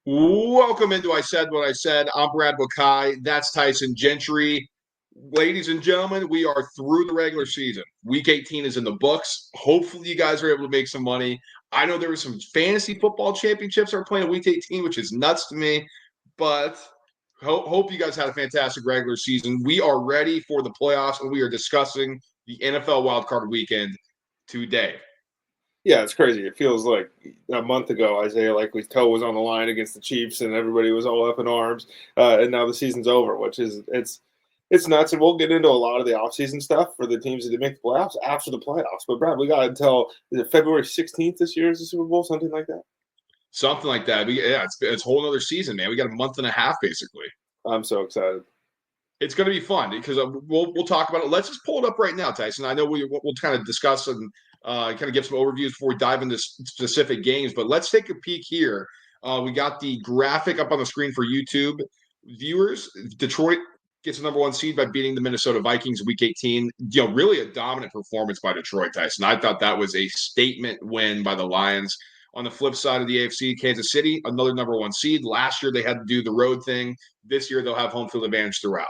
Welcome into I Said What I Said. I'm Brad Buckeye. That's Tyson Gentry. Ladies and gentlemen, we are through the regular season. Week 18 is in the books. Hopefully, you guys are able to make some money. I know there were some fantasy football championships are playing in Week 18, which is nuts to me. But hope you guys had a fantastic regular season. We are ready for the playoffs, and we are discussing the NFL wildcard weekend today. Yeah, it's crazy. It feels like a month ago, Isaiah Likely's toe was on the line against the Chiefs, and everybody was all up in arms. And now the season's over, which is it's nuts. And we'll get into a lot of the offseason stuff for the teams that make the playoffs after the playoffs. But Brad, we got until is it February 16th this year is the Super Bowl, something like that. Something like that. It's a whole other season, man. We got a month and a half, basically. I'm so excited. It's going to be fun because we'll talk about it. Let's just pull it up right now, Tyson. I know we'll kind of discuss and kind of give some overviews before we dive into specific games, but let's take a peek here. We got the graphic up on the screen for YouTube viewers. Detroit gets the number one seed by beating the Minnesota Vikings Week 18. Really a dominant performance by Detroit, Tyson. I thought that was a statement win by the Lions. On the flip side of the AFC, Kansas City, another number one seed. Last year they had to do the road thing. This year they'll have home field advantage throughout.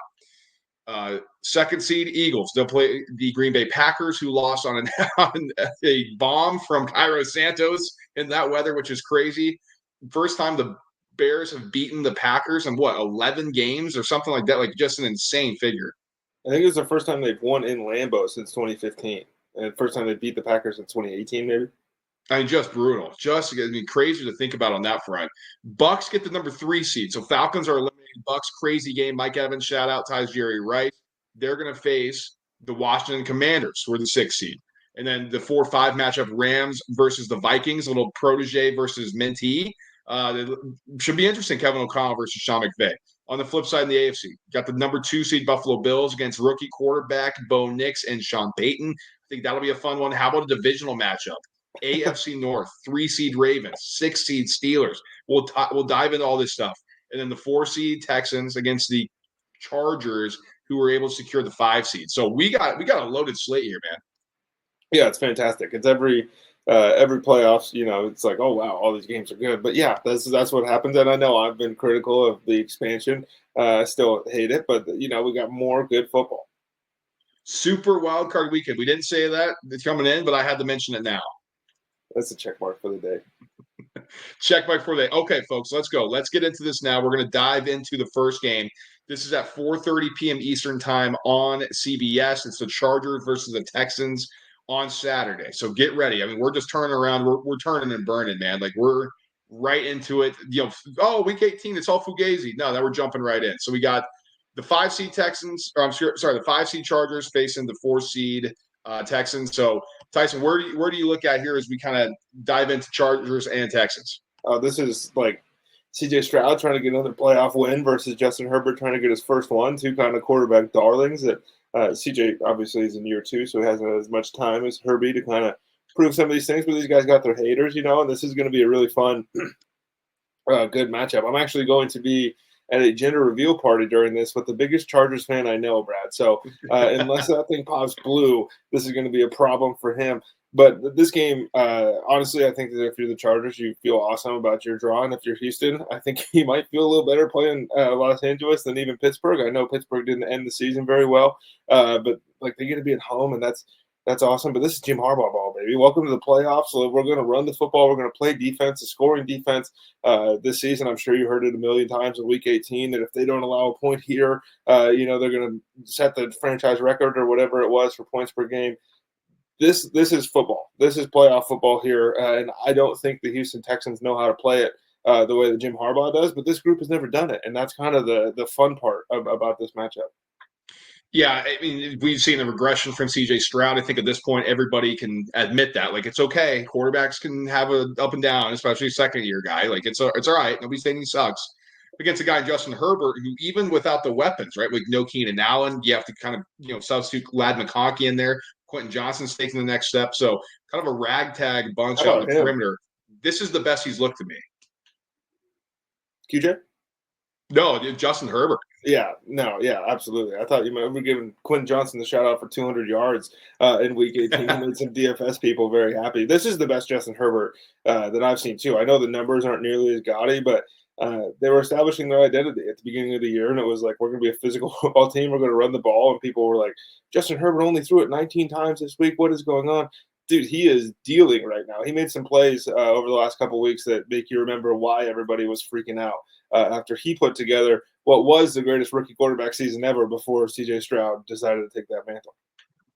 Second seed Eagles. They'll play the Green Bay Packers, who lost on a bomb from Cairo Santos in that weather, which is crazy. First time the Bears have beaten the Packers in 11 games or something like that. Like just an insane figure. I think it was the first time they've won in Lambeau since 2015, and the first time they beat the Packers in 2018, maybe. I mean, just brutal. Crazy to think about on that front. Bucks get the number 3 seed. So Falcons are eliminating Bucks. Crazy game. Mike Evans, shout out, ties Jerry Rice. They're going to face the Washington Commanders, who are the 6th seed. And then the 4-5 matchup, Rams versus the Vikings, a little protege versus mentee. Should be interesting, Kevin O'Connell versus Sean McVay. On the flip side in the AFC, got the number 2 seed Buffalo Bills against rookie quarterback Bo Nix and Sean Payton. I think that'll be a fun one. How about a divisional matchup? AFC North, 3 seed Ravens, 6 seed Steelers. We'll dive into all this stuff. And then the 4 seed Texans against the Chargers, who were able to secure the 5 seed. So we got a loaded slate here, man. Yeah, it's fantastic. It's every playoffs, it's like, oh wow, all these games are good. But yeah, that's what happens. And I know I've been critical of the expansion. I still hate it, but we got more good football. Super wild card weekend. We didn't say that it's coming in, but I had to mention it now. That's a check mark for the day. Check mark for the day. Okay, folks, let's go. Let's get into this now. We're going to dive into the first game. This is at 4:30 p.m. Eastern time on CBS. It's the Chargers versus the Texans on Saturday. So get ready. I mean, we're just turning around. We're turning and burning, man. Like we're right into it. Week 18, it's all fugazi. No, now we're jumping right in. So we got the 5 seed Texans, or the 5 seed Chargers facing the 4 seed Texans. So Tyson, where do you look at here as we kind of dive into Chargers and Texans? This is like C.J. Stroud trying to get another playoff win versus Justin Herbert trying to get his first one. 2 kind of quarterback darlings that C.J. obviously is in year 2, so he hasn't had as much time as Herbie to kind of prove some of these things. But these guys got their haters, and this is going to be a really fun, good matchup. I'm actually going to be at a gender reveal party during this with the biggest Chargers fan I know, Brad. So unless that thing pops blue, this is going to be a problem for him. But this game, honestly, I think that if you're the Chargers, you feel awesome about your draw. And if you're Houston, I think you might feel a little better playing Los Angeles than even Pittsburgh. I know Pittsburgh didn't end the season very well, but like they get to be at home, and that's awesome. But this is Jim Harbaugh ball, baby. Welcome to the playoffs. So we're going to run the football. We're going to play defense, the scoring defense this season. I'm sure you heard it a million times in Week 18 that if they don't allow a point here, they're going to set the franchise record or whatever it was for points per game. This is football. This is playoff football here, and I don't think the Houston Texans know how to play it the way that Jim Harbaugh does. But this group has never done it, and that's kind of the fun part about this matchup. Yeah, I mean, we've seen a regression from C.J. Stroud. I think at this point, everybody can admit that. Like, it's okay. Quarterbacks can have an up and down, especially a second-year guy. Like, it's all right. Nobody's saying he sucks. Against a guy, Justin Herbert, who even without the weapons, right, like no Keenan Allen, you have to kind of, substitute Lad McConkey in there. Quentin Johnson's taking the next step. So kind of a ragtag bunch on the perimeter. This is the best he's looked to me. QJ? No, Justin Herbert. Yeah, absolutely. I thought you might be giving Quentin Johnson the shout out for 200 yards in Week 18. He made some DFS people very happy. This is the best Justin Herbert that I've seen too. I know the numbers aren't nearly as gaudy, but they were establishing their identity at the beginning of the year, and it was like, we're going to be a physical football team. We're going to run the ball, and people were like, Justin Herbert only threw it 19 times this week. What is going on? Dude, he is dealing right now. He made some plays over the last couple of weeks that make you remember why everybody was freaking out after he put together what was the greatest rookie quarterback season ever before C.J. Stroud decided to take that mantle.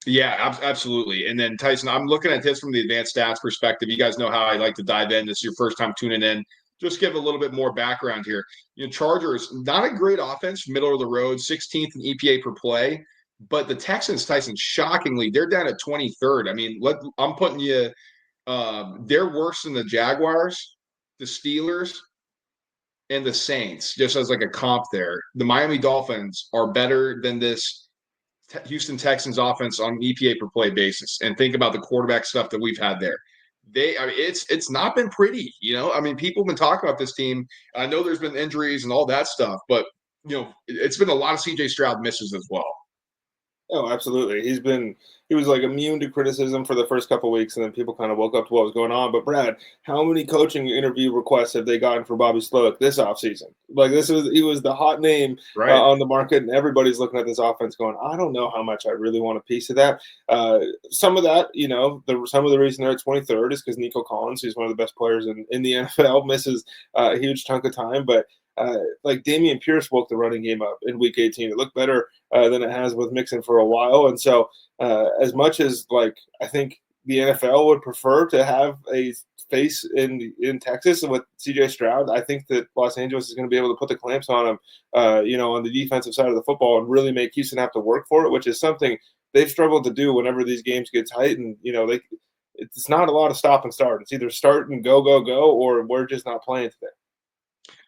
Yeah, absolutely. And then Tyson, I'm looking at this from the advanced stats perspective. You guys know how I like to dive in. This is your first time tuning in. Just give a little bit more background here. Chargers, not a great offense, middle of the road, 16th in EPA per play. But the Texans, Tyson, shockingly, they're down at 23rd. I mean, I'm putting you they're worse than the Jaguars, the Steelers, and the Saints, just as like a comp there. The Miami Dolphins are better than this Houston Texans offense on an EPA per play basis. And think about the quarterback stuff that we've had there. It's not been pretty, I mean, people have been talking about this team. I know there's been injuries and all that stuff, but it's been a lot of CJ Stroud misses as well. Oh, absolutely. He was like immune to criticism for the first couple of weeks, and then people kind of woke up to what was going on. But Brad, how many coaching interview requests have they gotten for Bobby Slowick this offseason? Like he was the hot name on the market, and everybody's looking at this offense going, I don't know how much I really want a piece of that. Some of that, some of the reason they're at 23rd is because Nico Collins, who's one of the best players in the NFL, misses a huge chunk of time, but like Damian Pierce woke the running game up in Week 18. It looked better than it has with Mixon for a while. And so as much as like I think the NFL would prefer to have a face in Texas with CJ Stroud, I think that Los Angeles is going to be able to put the clamps on him, on the defensive side of the football and really make Houston have to work for it, which is something they've struggled to do whenever these games get tight. And, it's not a lot of stop and start. It's either start and go, or we're just not playing today.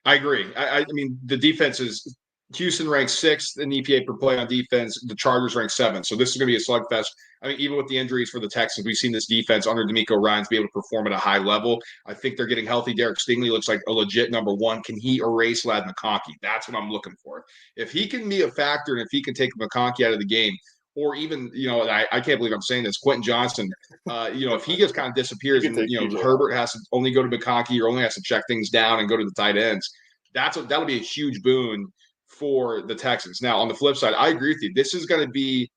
I agree. I mean, the defense is Houston ranks 6th in EPA per play on defense. The Chargers rank 7th. So this is going to be a slugfest. I mean, even with the injuries for the Texans, we've seen this defense under DeMeco Ryans be able to perform at a high level. I think they're getting healthy. Derek Stingley looks like a legit number one. Can he erase Ladd McConkey? That's what I'm looking for. If he can be a factor and if he can take McConkey out of the game, or even, I can't believe I'm saying this, Quentin Johnson, if he just kind of disappears and, Herbert has to only go to McConkey or only has to check things down and go to the tight ends, that'll be a huge boon for the Texans. Now, on the flip side, I agree with you. This is going to be,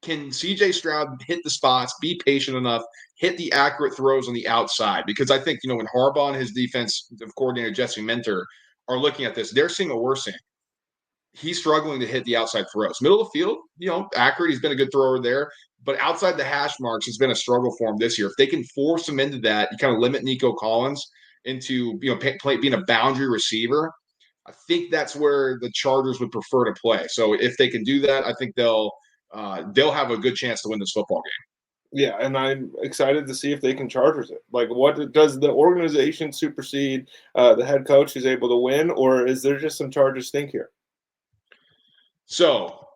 can CJ Stroud hit the spots, be patient enough, hit the accurate throws on the outside? Because I think, when Harbaugh and his defensive coordinator, Jesse Minter, are looking at this, they're seeing what we're seeing. He's struggling to hit the outside throws. Middle of the field, accurate. He's been a good thrower there. But outside the hash marks has been a struggle for him this year. If they can force him into that, you kind of limit Nico Collins into being a boundary receiver, I think that's where the Chargers would prefer to play. So if they can do that, I think they'll have a good chance to win this football game. Yeah, and I'm excited to see if they can Chargers it. Like, what does the organization supersede the head coach who's able to win, or is there just some Chargers stink here? So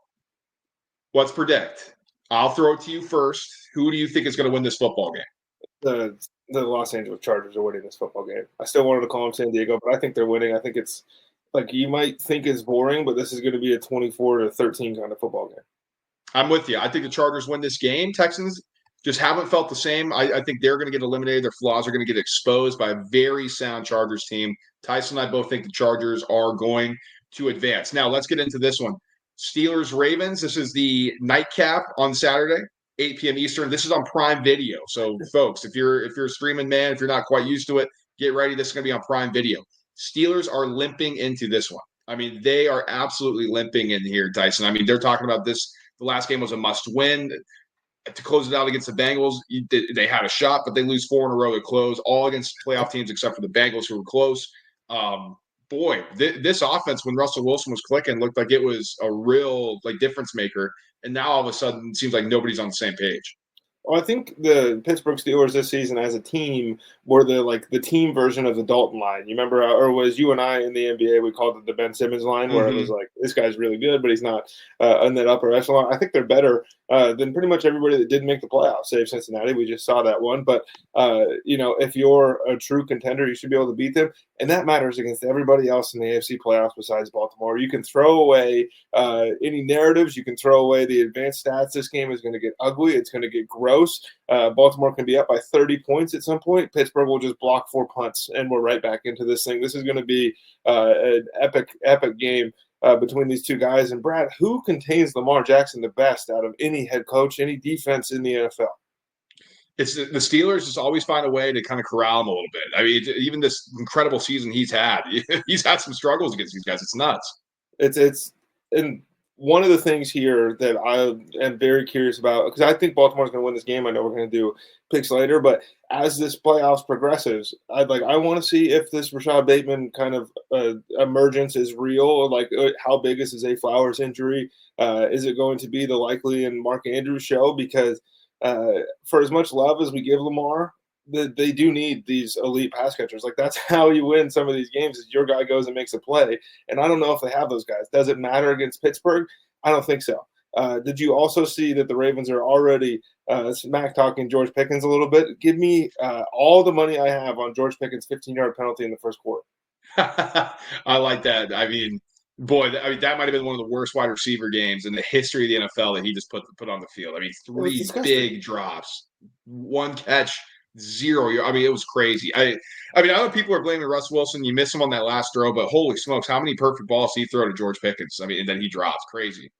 let's predict. I'll throw it to you first. Who do you think is going to win this football game? The Los Angeles Chargers are winning this football game. I still wanted to call them San Diego, but I think they're winning. I think it's like you might think it's boring, but this is going to be a 24-13 kind of football game. I'm with you. I think the Chargers win this game. Texans just haven't felt the same. I think they're going to get eliminated. Their flaws are going to get exposed by a very sound Chargers team. Tyson and I both think the Chargers are going to advance. Now, let's get into this one. Steelers-Ravens. This is the nightcap on Saturday, 8 p.m. Eastern. This is on Prime Video. So, folks, if you're a streaming man, if you're not quite used to it, get ready. This is going to be on Prime Video. Steelers are limping into this one. I mean, they are absolutely limping in here, Tyson. I mean, they're talking about this. The last game was a must-win. To close it out against the Bengals, they had a shot, but they lose 4 in a row to close, all against playoff teams except for the Bengals, who were close. This offense, when Russell Wilson was clicking, looked like it was a real difference maker. And now all of a sudden, it seems like nobody's on the same page. Well, I think the Pittsburgh Steelers this season as a team were the team version of the Dalton line. You remember, or was you and I in the NBA, we called it the Ben Simmons line, where it was like, this guy's really good, but he's not in that upper echelon. I think they're better than pretty much everybody that didn't make the playoffs, save Cincinnati. We just saw that one. But, if you're a true contender, you should be able to beat them. And that matters against everybody else in the AFC playoffs besides Baltimore. You can throw away any narratives. You can throw away the advanced stats. This game is going to get ugly. It's going to get gross. Baltimore can be up by 30 points at some point. Pittsburgh will just block 4 punts, and we're right back into this thing. This is going to be an epic game between these two guys. And, Brad, who contains Lamar Jackson the best out of any head coach, any defense in the NFL? It's the Steelers just always find a way to kind of corral him a little bit. I mean, even this incredible season he's had some struggles against these guys. It's nuts. And one of the things here that I am very curious about, because I think Baltimore's going to win this game. I know we're going to do picks later, but as this playoffs progresses, I want to see if this Rashad Bateman kind of emergence is real. Like, how big is Zay Flowers' injury? Is it going to be the likely and Mark Andrews show? Because for as much love as we give Lamar, they do need these elite pass catchers. Like, that's how you win some of these games, is your guy goes and makes a play. And I don't know if they have those guys. Does it matter against Pittsburgh? I don't think so. Did you also see that the Ravens are already smack talking George Pickens a little bit? Give me all the money I have on George Pickens' 15-yard penalty in the first quarter. I like that. I mean, boy, that might have been one of the worst wide receiver games in the history of the NFL that he just put on the field. I mean, 3 big drops, 1 catch, 0. I mean, it was crazy. I know people are blaming Russ Wilson. You miss him on that last throw, but holy smokes, how many perfect balls did he throw to George Pickens? I mean, and then he drops. Crazy.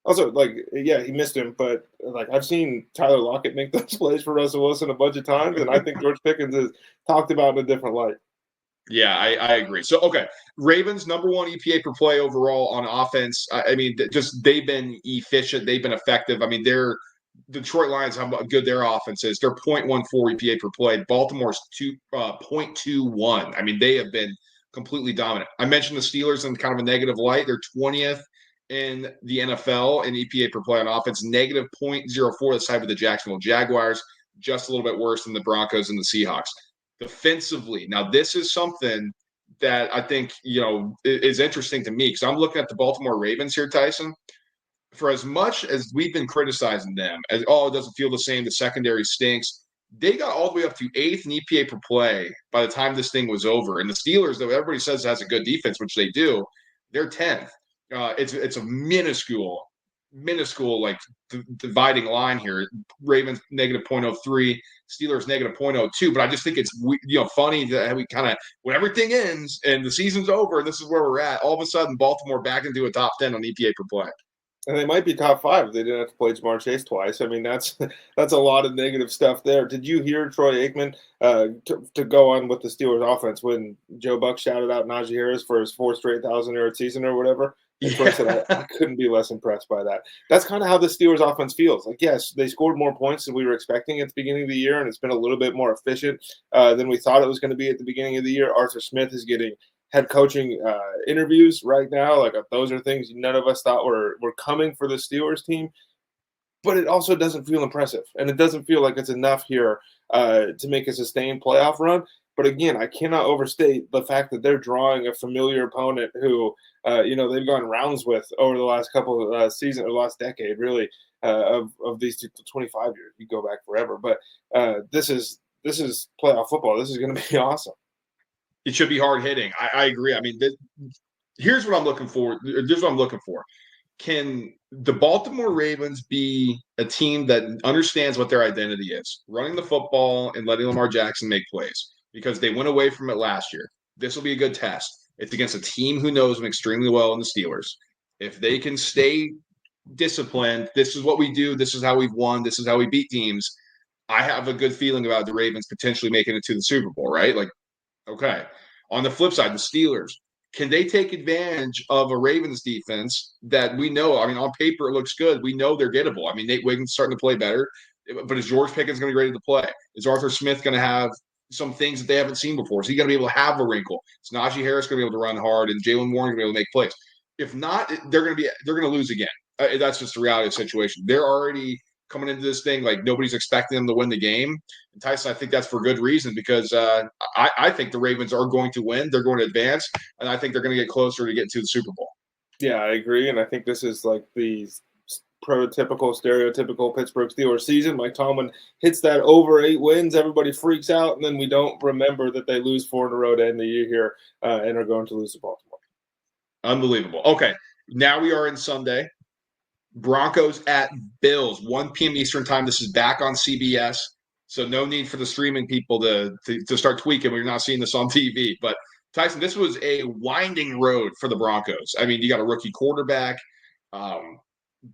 Also, he missed him, but I've seen Tyler Lockett make those plays for Russell Wilson a bunch of times, and I think George Pickens is talked about in a different light. Yeah, I agree. So, okay, Ravens number 1 EPA per play overall on offense. I mean, just they've been efficient. They've been effective. I mean, Detroit Lions, how good their offense is. They're 0.14 EPA per play. Baltimore's 0.21. I mean, they have been completely dominant. I mentioned the Steelers in kind of a negative light. They're 20th in the NFL in EPA per play on offense, negative 0.04. The side with the Jacksonville Jaguars, just a little bit worse than the Broncos and the Seahawks. Defensively, now this is something that I think is interesting to me, because I'm looking at the Baltimore Ravens here, Tyson. For as much as we've been criticizing them, as it doesn't feel the same, the secondary stinks, they got all the way up to 8th in EPA per play by the time this thing was over. And the Steelers, though everybody says has a good defense, which they do, they're 10th. It's a minuscule dividing line here. Ravens negative 0.03, Steelers negative 0.02. But I just think it's funny that we kind of, when everything ends and the season's over, and this is where we're at, all of a sudden Baltimore back into a top 10 on EPA per play. And they might be top 5 if they didn't have to play Jamar Chase twice. I mean, that's a lot of negative stuff there. Did you hear Troy Aikman to go on with the Steelers offense when Joe Buck shouted out Najee Harris for his 4th straight 1,000-yard season or whatever? And Troy said, I couldn't be less impressed by that. That's kind of how the Steelers offense feels. Like, yes, they scored more points than we were expecting at the beginning of the year, and it's been a little bit more efficient than we thought it was going to be at the beginning of the year. Arthur Smith is getting head coaching interviews right now. Like, those are things none of us thought were coming for the Steelers team. But it also doesn't feel impressive, and it doesn't feel like it's enough here to make a sustained playoff run. But again, I cannot overstate the fact that they're drawing a familiar opponent who, they've gone rounds with over the last couple of seasons, or last decade, really, of these 25 years. You go back forever, but this is playoff football. This is going to be awesome. It should be hard hitting. I agree. I mean, here's what I'm looking for. Here's what I'm looking for. Can the Baltimore Ravens be a team that understands what their identity is? Running the football and letting Lamar Jackson make plays, because they went away from it last year. This will be a good test. It's against a team who knows them extremely well in the Steelers. If they can stay disciplined, this is what we do. This is how we've won. This is how we beat teams. I have a good feeling about the Ravens potentially making it to the Super Bowl, right? Like, okay. On the flip side, the Steelers, can they take advantage of a Ravens defense that we know? I mean, on paper, it looks good. We know they're gettable. I mean, Nate Wiggins starting to play better, but is George Pickens going to be ready to play? Is Arthur Smith going to have some things that they haven't seen before? Is he going to be able to have a wrinkle? Is Najee Harris going to be able to run hard, and Jalen Warren going to be able to make plays? If not, they're going to lose again. That's just the reality of the situation. They're already coming into this thing like nobody's expecting them to win the game. And Tyson, I think that's for good reason, because I think the Ravens are going to win. They're going to advance, and I think they're going to get closer to getting to the Super Bowl. Yeah, I agree. And I think this is like the prototypical, stereotypical Pittsburgh Steelers season. Mike Tomlin hits that over 8 wins. Everybody freaks out, and then we don't remember that they lose 4 in a row to end the year here and are going to lose to Baltimore. Unbelievable. Okay, now we are in Sunday. Broncos at Bills, 1 p.m. Eastern time. This is back on CBS, so no need for the streaming people to start tweaking. We're not seeing this on TV. But, Tyson, this was a winding road for the Broncos. I mean, you got a rookie quarterback.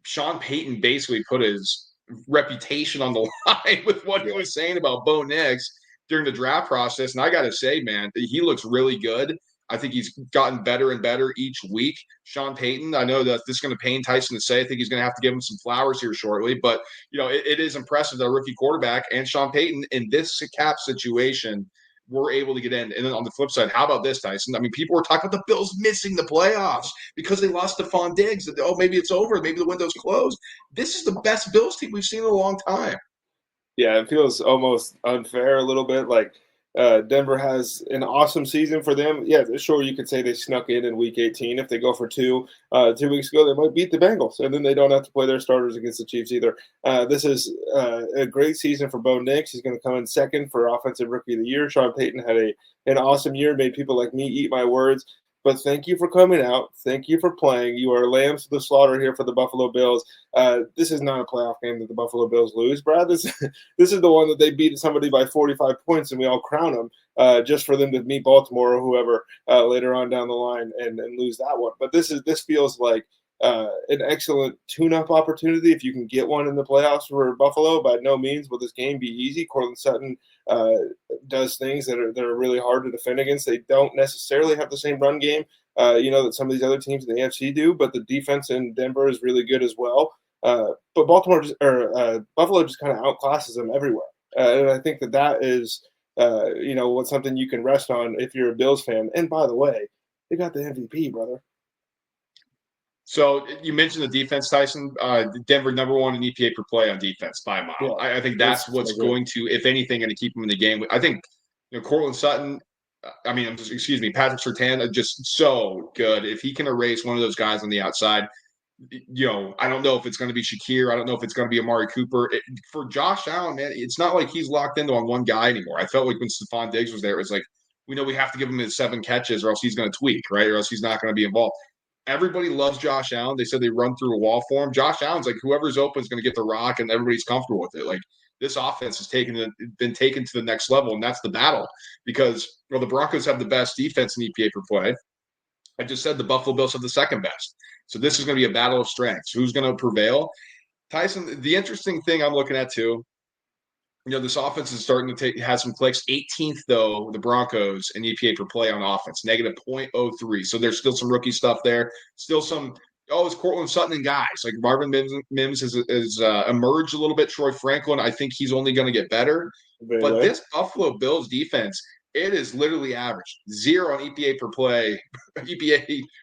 Sean Payton basically put his reputation on the line with what he was saying about Bo Nix during the draft process. And I got to say, man, he looks really good. I think he's gotten better and better each week. Sean Payton, I know that this is going to pain Tyson to say. I think he's going to have to give him some flowers here shortly. But, it is impressive that a rookie quarterback and Sean Payton in this cap situation were able to get in. And then on the flip side, how about this, Tyson? I mean, people were talking about the Bills missing the playoffs because they lost Stephon Diggs. Oh, maybe it's over. Maybe the window's closed. This is the best Bills team we've seen in a long time. Yeah, it feels almost unfair a little bit. Like Denver has an awesome season for them. Yeah, sure, you could say they snuck in Week 18. If they go for 2 weeks ago, they might beat the Bengals, and then they don't have to play their starters against the Chiefs either. This is a great season for Bo Nix. He's going to come in second for Offensive Rookie of the Year. Sean Payton had an awesome year, made people like me eat my words. But thank you for coming out. Thank you for playing. You are lambs to the slaughter here for the Buffalo Bills. This is not a playoff game that the Buffalo Bills lose, Brad. This is the one that they beat somebody by 45 points, and we all crown them just for them to meet Baltimore or whoever later on down the line and lose that one. But this feels like an excellent tune-up opportunity if you can get one in the playoffs for Buffalo. By no means will this game be easy. Cortland Sutton does things that are really hard to defend against. They don't necessarily have the same run game, that some of these other teams in the AFC do, but the defense in Denver is really good as well. But Buffalo just kind of outclasses them everywhere, and I think that is what's something you can rest on if you're a Bills fan. And by the way, they got the MVP, brother. So you mentioned the defense, Tyson. Denver -- 1 in EPA per play on defense by a mile. Yeah, I think that's what's going to, if anything, going to keep them in the game. I think Cortland Sutton. Patrick Surtain are just so good. If he can erase one of those guys on the outside, I don't know if it's going to be Shakir. I don't know if it's going to be Amari Cooper. For Josh Allen, man, it's not like he's locked into on one guy anymore. I felt like when Stephon Diggs was there, it was like, we know we have to give him his 7 catches or else he's going to tweak, right? Or else he's not going to be involved. Everybody loves Josh Allen. They said they run through a wall for him. Josh Allen's like, whoever's open is going to get the rock, and everybody's comfortable with it. Like, this offense has been taken to the next level, and that's the battle because the Broncos have the best defense in EPA per play. I just said the Buffalo Bills have the second best. So this is going to be a battle of strengths. Who's going to prevail? Tyson, the interesting thing I'm looking at too, this offense is starting to has some clicks. 18th, though, the Broncos in EPA per play on offense, negative 0.03. So there's still some rookie stuff there. Still some, it's Cortland Sutton and guys. Like Marvin Mims has emerged a little bit. Troy Franklin, I think he's only going to get better. But this Buffalo Bills defense, it is literally average. 0 on EPA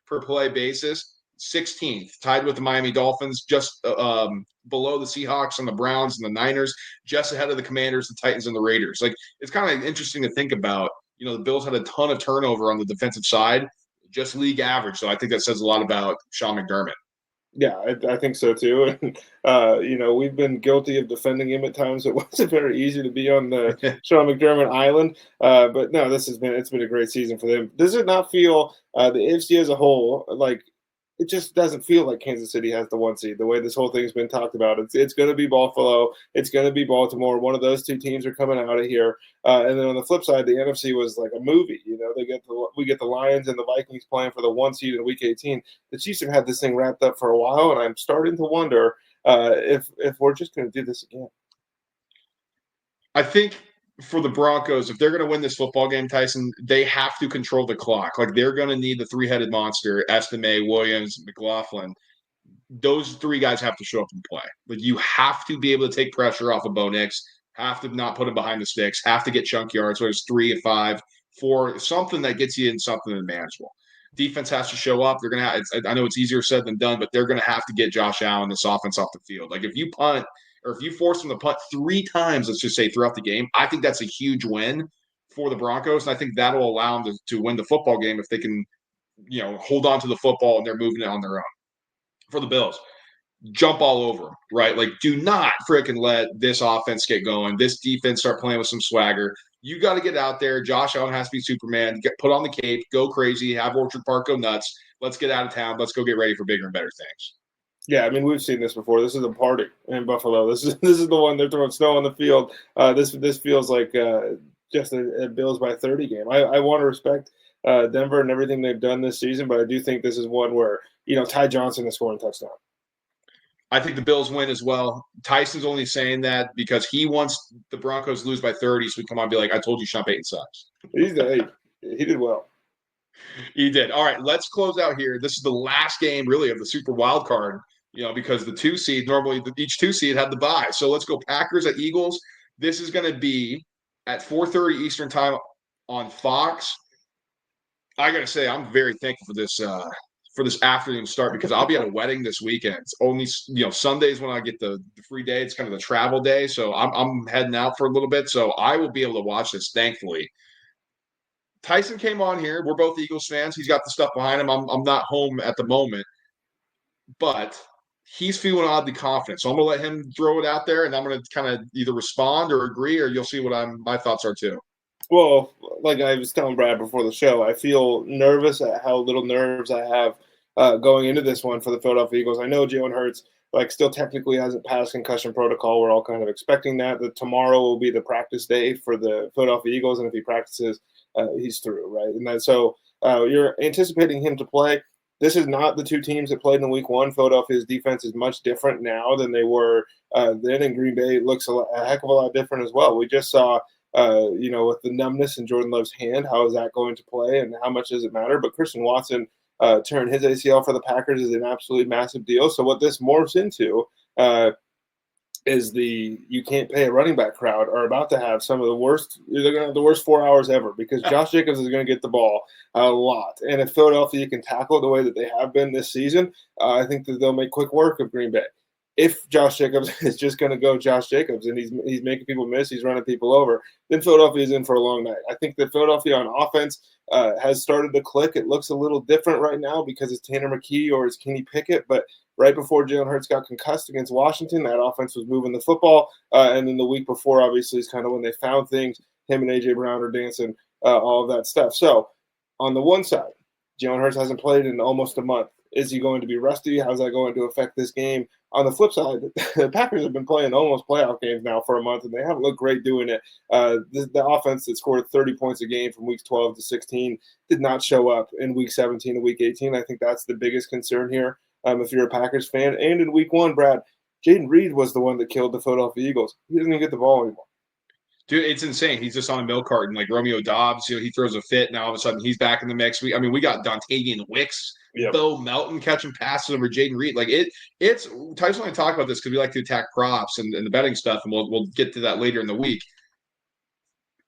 per play basis. 16th, tied with the Miami Dolphins, just below the Seahawks and the Browns and the Niners, just ahead of the Commanders, the Titans, and the Raiders. Like, it's kind of interesting to think about. The Bills had a ton of turnover on the defensive side, just league average. So I think that says a lot about Sean McDermott. Yeah, I think so too. And we've been guilty of defending him at times. It wasn't very easy to be on the Sean McDermott island. But no, it's been a great season for them. Does it not feel the AFC as a whole like? It just doesn't feel like Kansas City has the 1 seed. The way this whole thing's been talked about, it's going to be Buffalo, it's going to be Baltimore. One of those 2 teams are coming out of here. And then on the flip side, the NFC was like a movie. We get the Lions and the Vikings playing for the 1 seed in Week 18. The Chiefs have had this thing wrapped up for a while, and I'm starting to wonder if we're just going to do this again. I think for the Broncos, if they're going to win this football game, Tyson, they have to control the clock. Like, they're going to need the 3-headed monster, Estime, Williams, McLaughlin. Those 3 guys have to show up and play. Like, you have to be able to take pressure off of Bo Nix, have to not put him behind the sticks, have to get chunk yards, whether it's 3 or 5, 4, something that gets you in something manageable. Defense has to show up. They're going to have, I know it's easier said than done, but they're going to have to get Josh Allen, this offense, off the field. Like, if you punt, or if you force them to punt 3 times, let's just say, throughout the game, I think that's a huge win for the Broncos. And I think that'll allow them to win the football game if they can, hold on to the football and they're moving it on their own. For the Bills, jump all over them, right? Like, do not freaking let this offense get going. This defense start playing with some swagger. You got to get out there. Josh Allen has to be Superman. Put on the cape, go crazy, have Orchard Park go nuts. Let's get out of town. Let's go get ready for bigger and better things. Yeah, I mean, we've seen this before. This is a party in Buffalo. This is the one they're throwing snow on the field. This feels like just a Bills by 30 game. I want to respect Denver and everything they've done this season, but I do think this is one where Ty Johnson is scoring a touchdown. I think the Bills win as well. Tyson's only saying that because he wants the Broncos to lose by 30, so we come on and be like, I told you Sean Payton sucks. He did well. He did. All right, let's close out here. This is the last game, really, of the Super Wild Card, because the 2 seed, normally each 2 seed had the bye. So let's go Packers at Eagles. This is going to be at 4:30 Eastern time on Fox. I got to say, I'm very thankful for this afternoon start because I'll be at a wedding this weekend. It's only Sundays when I get the free day. It's kind of the travel day, so I'm heading out for a little bit. So I will be able to watch this. Thankfully, Tyson came on here. We're both Eagles fans. He's got the stuff behind him. I'm not home at the moment, but he's feeling oddly confident. So I'm gonna let him throw it out there, and I'm gonna kind of either respond or agree, or you'll see what my thoughts are too. Well, like I was telling Brad before the show, I feel nervous at how little nerves I have going into this one for the Philadelphia Eagles. I know Jalen Hurts still technically hasn't passed concussion protocol. We're all kind of expecting that. Tomorrow will be the practice day for the Philadelphia Eagles, and if he practices, he's through, right? And so you're anticipating him to play. This is not the two teams that played in week one. Philadelphia's defense is much different now than they were then, and Green Bay looks a heck of a lot different as well. We just saw with the numbness in Jordan Love's hand, how is that going to play and how much does it matter? But Christian Watson turning his ACL for the Packers is an absolutely massive deal. So what this morphs into is you can't pay a running back crowd are about to have some of the worst. They're going to have the worst 4 hours ever because Josh Jacobs is going to get the ball a lot. And if Philadelphia can tackle the way that they have been this season, I think that they'll make quick work of Green Bay. If Josh Jacobs is just going to go Josh Jacobs and he's making people miss, he's running people over, then Philadelphia is in for a long night. I think that Philadelphia on offense has started to click. It looks a little different right now because it's Tanner McKee or it's Kenny Pickett, but right before Jalen Hurts got concussed against Washington, that offense was moving the football. And then the week before, obviously, is kind of when they found things. Him and A.J. Brown are dancing, all of that stuff. So on the one side, Jalen Hurts hasn't played in almost a month. Is he going to be rusty? How's that going to affect this game? On the flip side, the Packers have been playing almost playoff games now for a month, and they haven't looked great doing it. The offense that scored 30 points a game from weeks 12 to 16 did not show up in week 17 and week 18. I think that's the biggest concern here if you're a Packers fan. And in week one, Brad, Jaden Reed was the one that killed the Philadelphia Eagles. He doesn't even get the ball anymore. Dude, it's insane. He's just on a milk carton like Romeo Dobbs. He throws a fit. Now all of a sudden he's back in the mix. We got Dontavian Wicks, Bo Melton catching passes over Jaden Reed. Like it's Tyson and I talk about this because we like to attack props and the betting stuff, and we'll get to that later in the week.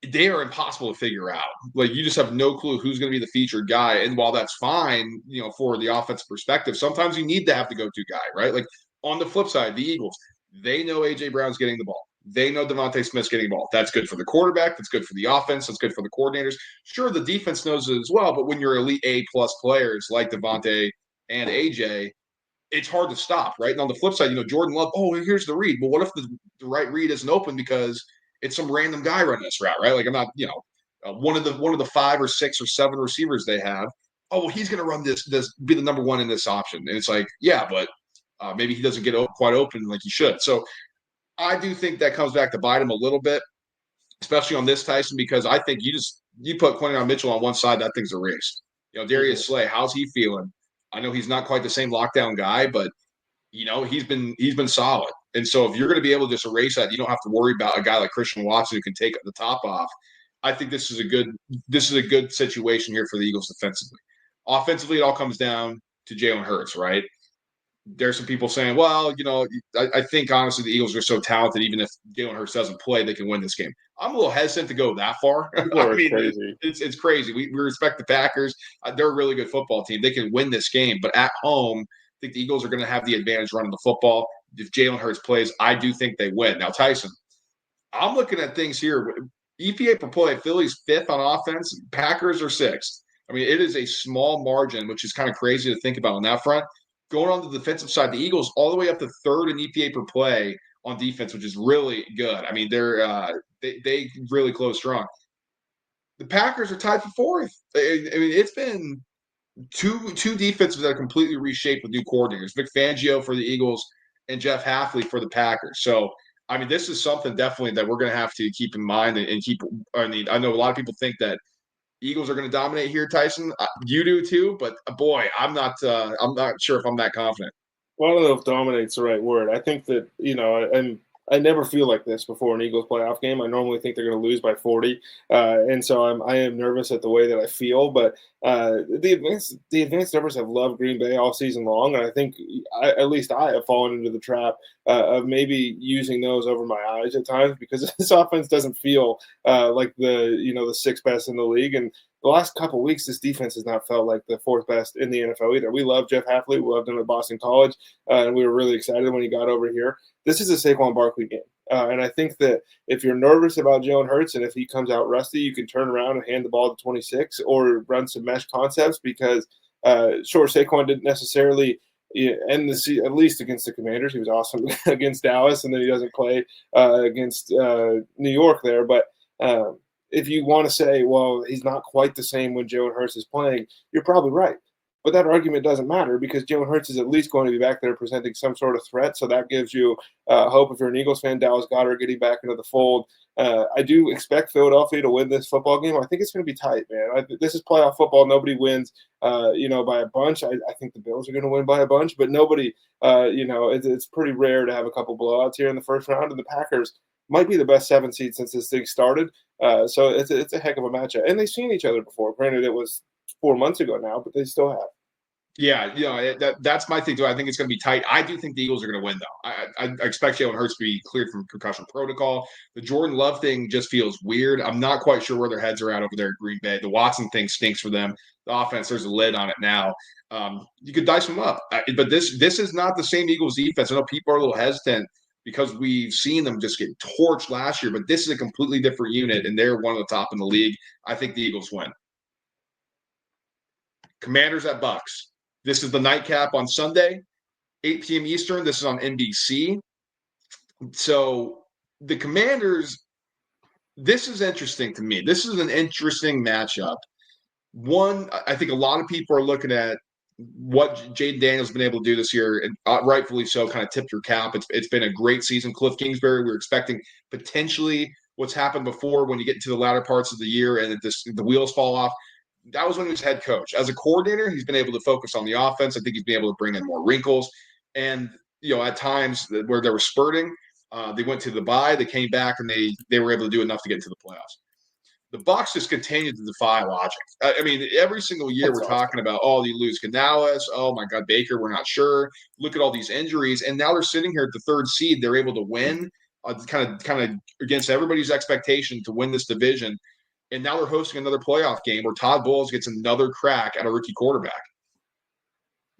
They are impossible to figure out. Like you just have no clue who's going to be the featured guy. And while that's fine, for the offensive perspective, sometimes you need to have the go-to guy, right? Like on the flip side, the Eagles, they know A.J. Brown's getting the ball. They know Devontae Smith's getting the ball. That's good for the quarterback. That's good for the offense. That's good for the coordinators. Sure, the defense knows it as well, but when you're elite A-plus players like Devontae and A.J., it's hard to stop, right? And on the flip side, Jordan Love, here's the read. But what if the right read isn't open because it's some random guy running this route, right? Like I'm not, one of the 5 or 6 or 7 receivers they have. Oh, well, he's going to run this, be the number one in this option. And it's like, yeah, but maybe he doesn't get quite open like he should. So I do think that comes back to bite him a little bit, especially on this Tyson, because I think you put Quentin Mitchell on one side, that thing's erased. Darius Slay, how's he feeling? I know he's not quite the same lockdown guy, but he's been solid. And so if you're going to be able to just erase that, you don't have to worry about a guy like Christian Watson who can take the top off. I think this is a good situation here for the Eagles defensively. Offensively, it all comes down to Jalen Hurts, right? There's some people saying, well, I think honestly the Eagles are so talented, even if Jalen Hurts doesn't play, they can win this game. I'm a little hesitant to go that far. Crazy. It's crazy. We respect the Packers. They're a really good football team. They can win this game, but at home, I think the Eagles are going to have the advantage running the football. If Jalen Hurts plays, I do think they win. Now, Tyson, I'm looking at things here. EPA per play, Philly's 5th on offense. Packers are 6th. I mean, it is a small margin, which is kind of crazy to think about on that front. going on the defensive side, the Eagles all the way up to third in EPA per play on defense, which is really good. I mean, they really close strong. The Packers are tied for fourth. I mean, it's been two defenses that are completely reshaped with new coordinators. Vic Fangio for the Eagles and Jeff Hafley for the Packers. So, I mean, this is something definitely that we're going to have to keep in mind and keep. I mean, I know a lot of people think that Eagles are going to dominate here, Tyson. You do too, but boy, I'm not. I'm not sure if I'm that confident. Well, I don't know if dominate's the right word. I think that, and I never feel like this before an Eagles playoff game. I normally think they're going to lose by 40, and so I am nervous at the way that I feel. But the advanced numbers have loved Green Bay all season long, and I think at least I have fallen into the trap of maybe using those over my eyes at times because this offense doesn't feel like the sixth best in the league. And the last couple of weeks, this defense has not felt like the fourth best in the NFL either. We love Jeff Hafley. We loved him at Boston College, and we were really excited when he got over here. This is a Saquon Barkley game. And I think that if you're nervous about Jalen Hurts and if he comes out rusty, you can turn around and hand the ball to 26 or run some mesh concepts because, sure, Saquon didn't necessarily end the season, at least against the Commanders. He was awesome against Dallas, and then he doesn't play against New York there. But if you want to say, well, he's not quite the same when Jalen Hurts is playing, you're probably right. But that argument doesn't matter because Jalen Hurts is at least going to be back there presenting some sort of threat. So that gives you hope if you're an Eagles fan. Dallas Goedert getting back into the fold. I do expect Philadelphia to win this football game. I think it's going to be tight, man. This is playoff football. Nobody wins, by a bunch. I think the Bills are going to win by a bunch, but nobody, it's pretty rare to have a couple blowouts here in the first round. And the Packers might be the best 7 seed since this thing started. So it's a heck of a matchup. And they've seen each other before. Granted, it was 4 months ago now, but they still have. Yeah, that's my thing too. I think it's going to be tight. I do think the Eagles are going to win, though. I expect Jalen Hurts to be cleared from concussion protocol. The Jordan Love thing just feels weird. I'm not quite sure where their heads are at over there at Green Bay. The Watson thing stinks for them. The offense, there's a lid on it now. You could dice them up, but this is not the same Eagles defense. I know people are a little hesitant because we've seen them just get torched last year, but this is a completely different unit, and they're one of the top in the league. I think the Eagles win. Commanders at Bucks. This is the nightcap on Sunday, 8 p.m. Eastern. This is on NBC. So the Commanders, this is interesting to me. This is an interesting matchup. One, I think a lot of people are looking at what Jaden Daniels has been able to do this year, and rightfully so, kind of tipped your cap. It's been a great season. Cliff Kingsbury, we were expecting potentially what's happened before when you get into the latter parts of the year and the wheels fall off. That was when he was head coach. As a coordinator, he's been able to focus on the offense. I think he's been able to bring in more wrinkles. And, at times where they were spurting, they went to the bye, they came back, and they were able to do enough to get into the playoffs. The Bucs just continue to defy logic. I mean, every single year we're talking about, you lose Canales. Oh, my God, Baker, we're not sure. Look at all these injuries. And now they're sitting here at the third seed. They're able to win kind of against everybody's expectation to win this division. And now they're hosting another playoff game where Todd Bowles gets another crack at a rookie quarterback.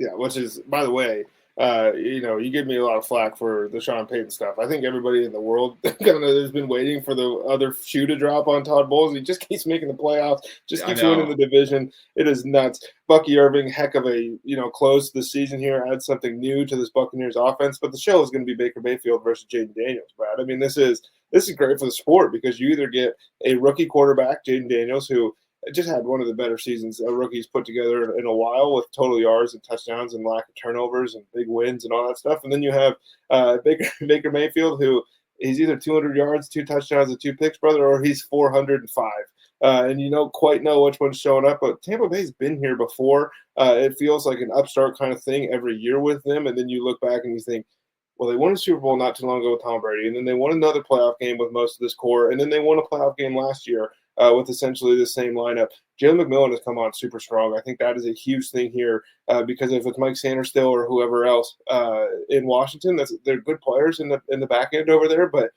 Yeah, which is, by the way, you give me a lot of flack for the Sean Payton stuff. I think everybody in the world kind of has been waiting for the other shoe to drop on Todd Bowles. He just keeps making the playoffs, just keeps winning the division. It is nuts. Bucky Irving, heck of a, close to the season here, add something new to this Buccaneers offense. But the show is going to be Baker Mayfield versus Jaden Daniels, Brad. I mean, this is great for the sport because you either get a rookie quarterback, Jaden Daniels, who just had one of the better seasons a rookie's put together in a while with total yards and touchdowns and lack of turnovers and big wins and all that stuff. And then you have Baker Mayfield, who he's either 200 yards, 2 touchdowns, and 2 picks, brother, or he's 405. And you don't quite know which one's showing up. But Tampa Bay's been here before. It feels like an upstart kind of thing every year with them. And then you look back and you think, well, they won a Super Bowl not too long ago with Tom Brady, and then they won another playoff game with most of this core, and then they won a playoff game last year with essentially the same lineup. Jalen McMillan has come on super strong. I think that is a huge thing here because if it's Mike Sanders still or whoever else in Washington, they're good players in the back end over there, but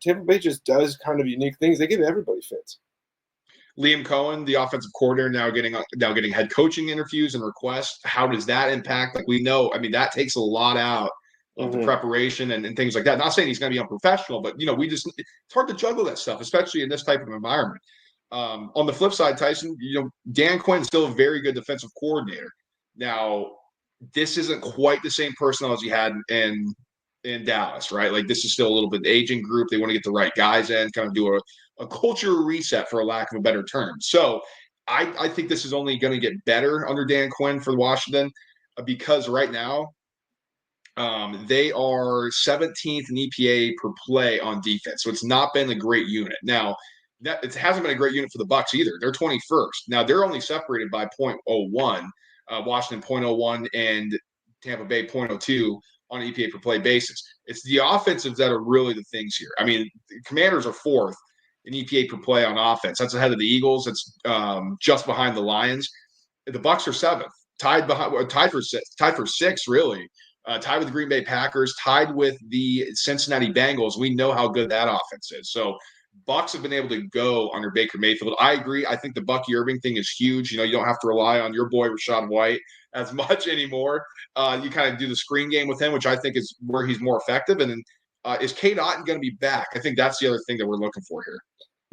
Tampa Bay just does kind of unique things. They give everybody fits. Liam Cohen, the offensive coordinator, now getting head coaching interviews and requests. How does that impact? Like we know, I mean, that takes a lot out of the preparation and things like that. Not saying he's going to be unprofessional, but it's hard to juggle that stuff, especially in this type of environment. On the flip side, Tyson, Dan Quinn's still a very good defensive coordinator. Now, this isn't quite the same personnel as you had in Dallas, right? Like this is still a little bit aging group. They want to get the right guys in, kind of do a culture reset for a lack of a better term. So I think this is only going to get better under Dan Quinn for Washington because right now they are 17th in EPA per play on defense. So it's not been a great unit. Now, it hasn't been a great unit for the Bucs either. They're 21st. Now they're only separated by 0.01. Washington 0.01 and Tampa Bay 0.02 on an EPA per play basis. It's the offensives that are really the things here. I mean, the Commanders are 4th in EPA per play on offense. That's ahead of the Eagles. It's just behind the Lions. The Bucs are 7th, tied for 6th, really. Tied with the Green Bay Packers, tied with the Cincinnati Bengals. We know how good that offense is. So Bucs have been able to go under Baker Mayfield. I agree. I think the Bucky Irving thing is huge. You don't have to rely on your boy Rachaad White as much anymore. You kind of do the screen game with him, which I think is where he's more effective. And then is Cade Otton going to be back? I think that's the other thing that we're looking for here.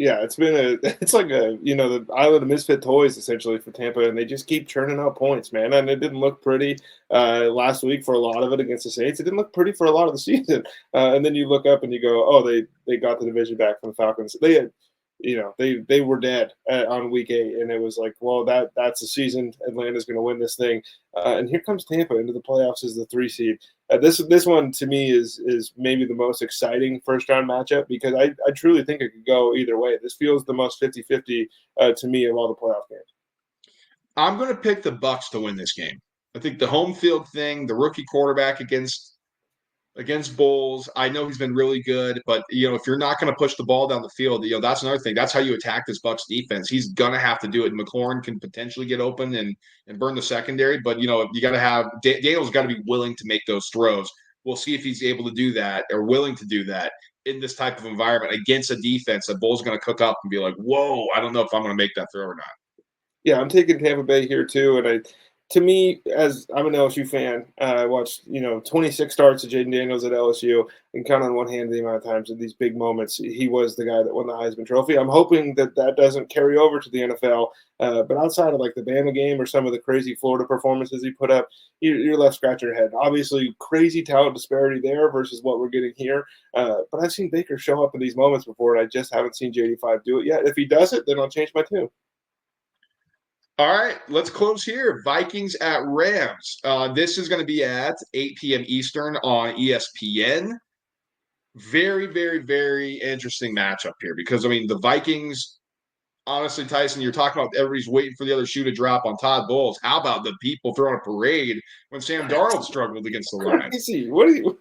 Yeah, it's like the island of misfit toys essentially for Tampa, and they just keep churning out points, man. And it didn't look pretty last week for a lot of it against the Saints. It didn't look pretty for a lot of the season. And then you look up and you go, oh, they got the division back from the Falcons. They had, they were dead on week 8, and it was like, well, that's the season. Atlanta's going to win this thing, and here comes Tampa into the playoffs as the 3 seed. This one to me is maybe the most exciting first round matchup because I truly think it could go either way. This feels the most 50-50 to me of all the playoff games. I'm going to pick the Bucs to win this game. I think the home field thing, the rookie quarterback against Bulls, I know he's been really good, but if you're not going to push the ball down the field, that's another thing. That's how you attack this Bucs defense. He's going to have to do it. McLaurin can potentially get open and burn the secondary, but you got to have Daniel's got to be willing to make those throws. We'll see if he's able to do that or willing to do that in this type of environment against a defense that Bulls going to cook up and be like, whoa, I don't know if I'm going to make that throw or not. Yeah, I'm taking Tampa Bay here too, and to me, as I'm an LSU fan, I watched 26 starts of Jaden Daniels at LSU, and count on one hand the amount of times in these big moments he was the guy that won the Heisman Trophy. I'm hoping that doesn't carry over to the NFL, but outside of like the Bama game or some of the crazy Florida performances he put up, you're left scratching your head. Obviously, crazy talent disparity there versus what we're getting here, but I've seen Baker show up in these moments before, and I just haven't seen JD5 do it yet. If he does it, then I'll change my tune. All right, let's close here. Vikings at Rams. This is going to be at 8 p.m. Eastern on ESPN. Very, very, very interesting matchup here because, the Vikings, honestly, Tyson, you're talking about everybody's waiting for the other shoe to drop on Todd Bowles. How about the people throwing a parade when Sam Darnold struggled against the Lions? Crazy. What are you?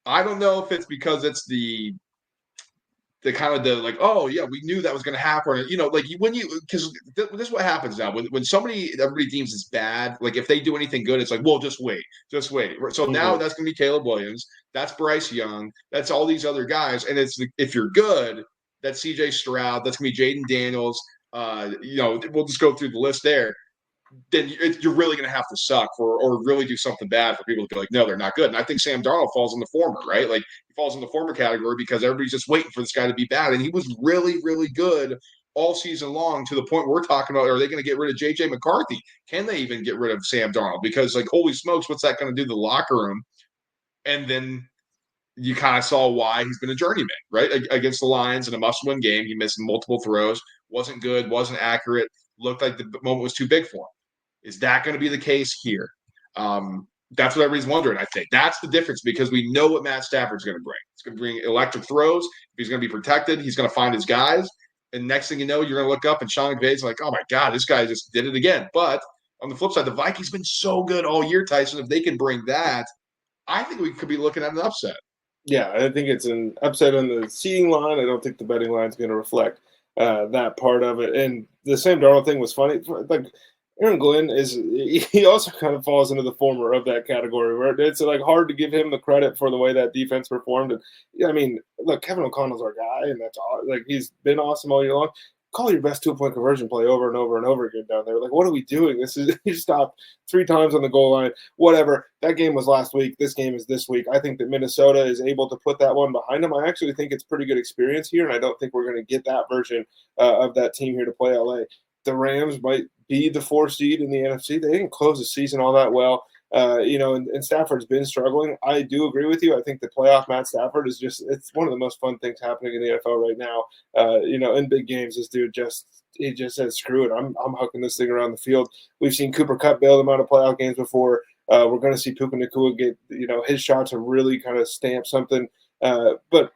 I don't know if it's because it's the kind of like, oh yeah, we knew that was going to happen. Because this is what happens now when everybody deems is bad. Like if they do anything good, it's like, well, just wait. So now that's going to be Caleb Williams. That's Bryce Young. That's all these other guys. And it's if you're good, that's CJ Stroud. That's going to be Jaden Daniels. We'll just go through the list there. Then you're really going to have to suck or really do something bad for people to be like, no, they're not good. And I think Sam Darnold falls in the former, right? Like he falls in the former category because everybody's just waiting for this guy to be bad. And he was really, really good all season long to the point we're talking about, are they going to get rid of J.J. McCarthy? Can they even get rid of Sam Darnold? Because like, holy smokes, what's that going to do to the locker room? And then you kind of saw why he's been a journeyman, right? Against the Lions in a must-win game. He missed multiple throws, wasn't good, wasn't accurate, looked like the moment was too big for him. Is that going to be the case here? That's what everybody's wondering, I think. That's the difference because we know what Matt Stafford's going to bring. He's going to bring electric throws. If he's going to be protected, he's going to find his guys. And next thing you know, you're going to look up and Sean McVay's like, oh, my God, this guy just did it again. But on the flip side, the Vikings been so good all year, Tyson. If they can bring that, I think we could be looking at an upset. Yeah, I think it's an upset on the seeding line. I don't think the betting line is going to reflect that part of it. And the Sam Darnold thing was funny. Like, Aaron Glenn he also kind of falls into the former of that category where it's like hard to give him the credit for the way that defense performed. And look, Kevin O'Connell's our guy, and that's all. Like he's been awesome all year long. Call your best 2-point conversion play over and over and over again down there. Like, what are we doing? You stopped 3 times on the goal line. Whatever. That game was last week. This game is this week. I think that Minnesota is able to put that one behind them. I actually think it's pretty good experience here, and I don't think we're going to get that version of that team here to play LA. The Rams might be the 4 seed in the NFC. They didn't close the season all that well. And Stafford's been struggling. I do agree with you. I think the playoff Matt Stafford is it's one of the most fun things happening in the NFL right now. In big games, this dude he just says, screw it. I'm hucking this thing around the field. We've seen Cooper Kupp bail them out of playoff games before. We're going to see Puka Nacua get, his shot to really kind of stamp something. But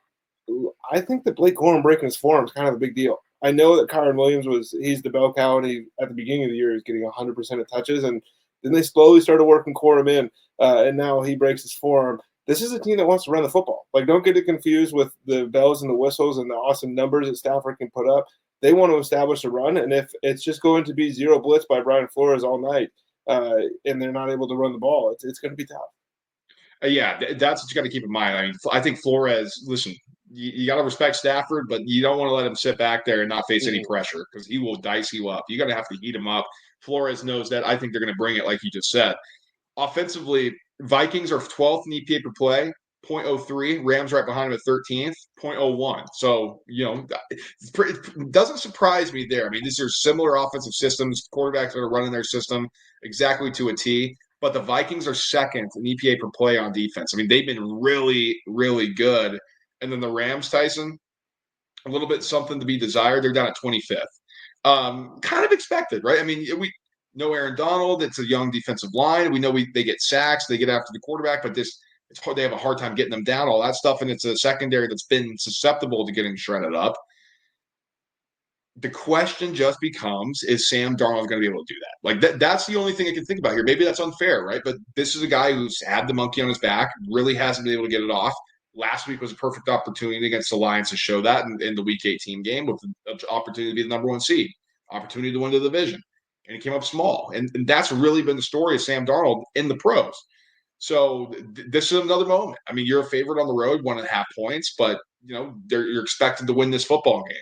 I think that Blake Corum breaking his forearm is kind of a big deal. I know that Kyron Williams he's the bell cow, and at the beginning of the year, he was getting 100% of touches, and then they slowly started working Corum in, and now he breaks his forearm. This is a team that wants to run the football. Like, don't get it confused with the bells and the whistles and the awesome numbers that Stafford can put up. They want to establish a run, and if it's just going to be zero blitz by Brian Flores all night, and they're not able to run the ball, it's going to be tough. That's what you got to keep in mind. I mean, I think Flores, listen, you got to respect Stafford, but you don't want to let him sit back there and not face any pressure because he will dice you up. You got to have to heat him up. Flores knows that. I think they're going to bring it, like you just said. Offensively, Vikings are 12th in EPA per play, 0.03. Rams right behind them at 13th, 0.01. So, it doesn't surprise me there. I mean, these are similar offensive systems. Quarterbacks that are running their system exactly to a T. But the Vikings are second in EPA per play on defense. I mean, they've been really, really good. And then the Rams, Tyson, a little bit something to be desired. They're down at 25th. Kind of expected, right? I mean, we know Aaron Donald. It's a young defensive line. We know they get sacks. They get after the quarterback, but it's hard. They have a hard time getting them down, all that stuff. And it's a secondary that's been susceptible to getting shredded up. The question just becomes, is Sam Darnold going to be able to do that? Like, that's the only thing I can think about here. Maybe that's unfair, right? But this is a guy who's had the monkey on his back, really hasn't been able to get it off. Last week was a perfect opportunity against the Lions to show that in the Week 18 game with an opportunity to be the number 1 seed, opportunity to win the division. And he came up small. And that's really been the story of Sam Darnold in the pros. So this is another moment. I mean, you're a favorite on the road, 1.5 points, but, you're expected to win this football game.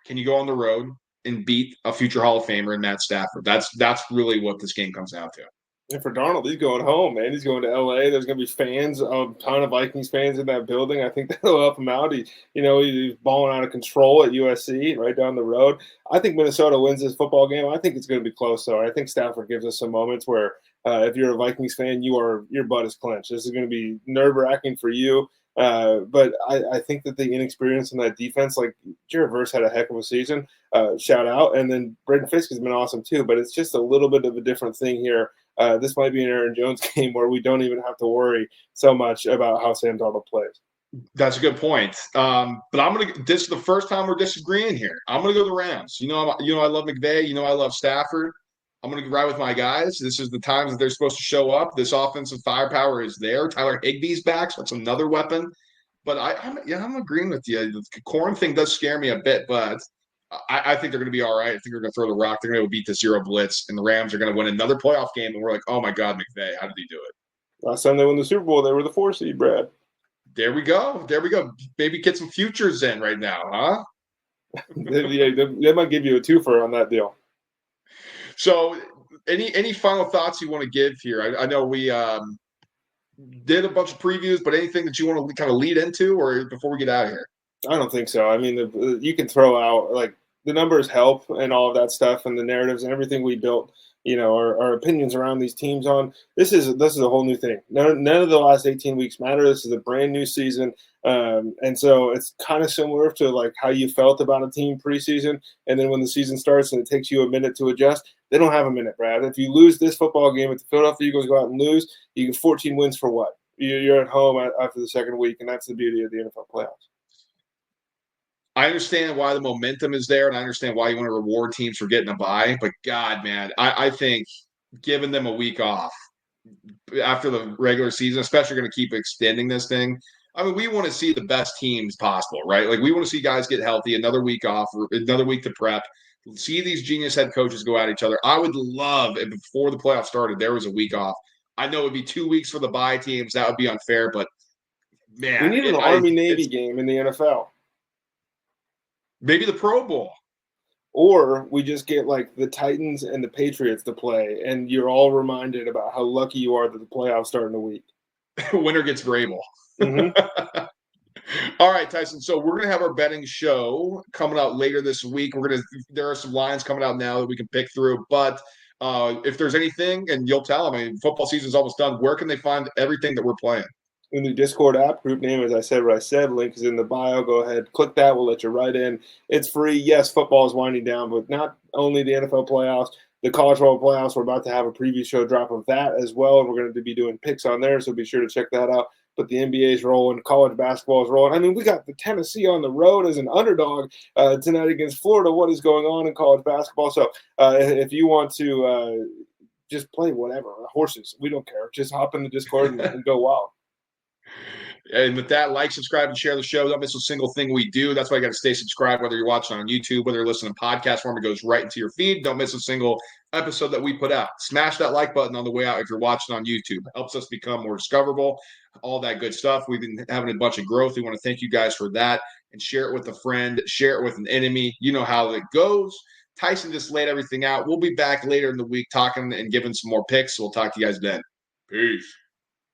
Can you go on the road and beat a future Hall of Famer in Matt Stafford? That's really what this game comes down to. And for Darnold, he's going home, man. He's going to L.A. There's going to be fans, a ton of Vikings fans in that building. I think that'll help him out. He's balling out of control at USC right down the road. I think Minnesota wins this football game. I think it's going to be close, though. I think Stafford gives us some moments where if you're a Vikings fan, your butt is clenched. This is going to be nerve-wracking for you. But I think that the inexperience in that defense, like Jared Verse had a heck of a season, shout out. And then Braden Fisk has been awesome too, but it's just a little bit of a different thing here. This might be an Aaron Jones game where we don't even have to worry so much about how Sam Darnold plays. That's a good point. But this is the first time we're disagreeing here. I'm going to go the Rams. I love McVay. I love Stafford. I'm going to ride with my guys. This is the times that they're supposed to show up. This offensive firepower is there. Tyler Higbee's back, so that's another weapon. But I'm agreeing with you. The Corum thing does scare me a bit, but I think they're going to be all right. I think they're going to throw the rock. They're going to beat the zero blitz, and the Rams are going to win another playoff game. And we're like, oh my God, McVay, how did he do it? Last time they won the Super Bowl, they were the 4 seed, Brad. There we go. Maybe get some futures in right now, huh? They might give you a twofer on that deal. So, any final thoughts you want to give here? I know we did a bunch of previews, but anything that you want to kind of lead into, or before we get out of here? I don't think so. I mean, you can throw out like the numbers help and all of that stuff, and the narratives and everything we built. Our opinions around these teams on this is a whole new thing. None of the last 18 weeks matter. This is a brand new season. And so it's kind of similar to like how you felt about a team preseason. And then when the season starts and it takes you a minute to adjust, they don't have a minute, Brad. If you lose this football game, if the Philadelphia Eagles go out and lose, you get 14 wins for what? You're at home after the second week. And that's the beauty of the NFL playoffs. I understand why the momentum is there, and I understand why you want to reward teams for getting a bye. But God, man, I think giving them a week off after the regular season, especially going to keep extending this thing. I mean, we want to see the best teams possible, right? Like, we want to see guys get healthy, another week off, another week to prep, see these genius head coaches go at each other. I would love if before the playoffs started, there was a week off. I know it would be 2 weeks for the bye teams. That would be unfair, but man. We need an Army-Navy game in the NFL. Maybe the Pro Bowl. Or we just get like the Titans and the Patriots to play, and you're all reminded about how lucky you are that the playoffs start in a week. Winner gets Vrabel. Mm-hmm. All right, Tyson. So we're gonna have our betting show coming out later this week. There are some lines coming out now that we can pick through. But if there's anything, and you'll tell them, I mean, football season's almost done. Where can they find everything that we're playing? In the Discord app, group name, as I said, what I said, link is in the bio. Go ahead, click that. We'll let you right in. It's free. Yes, football is winding down, but not only the NFL playoffs, the college football playoffs. We're about to have a preview show drop of that as well, and we're going to be doing picks on there, so be sure to check that out. But the NBA is rolling, college basketball is rolling. I mean, we got the Tennessee on the road as an underdog tonight against Florida. What is going on in college basketball? So if you want to just play whatever, horses, we don't care. Just hop in the Discord and go wild. And with that, like, subscribe, and share the show. Don't miss a single thing we do. That's why you got to stay subscribed, whether you're watching on YouTube, whether you're listening to podcast form, it goes right into your feed. Don't miss a single episode that we put out. Smash that like button on the way out if you're watching on YouTube. It helps us become more discoverable, all that good stuff. We've been having a bunch of growth. We want to thank you guys for that. And share it with a friend. Share it with an enemy. You know how it goes. Tyson just laid everything out. We'll be back later in the week talking and giving some more picks. So we'll talk to you guys then. Peace.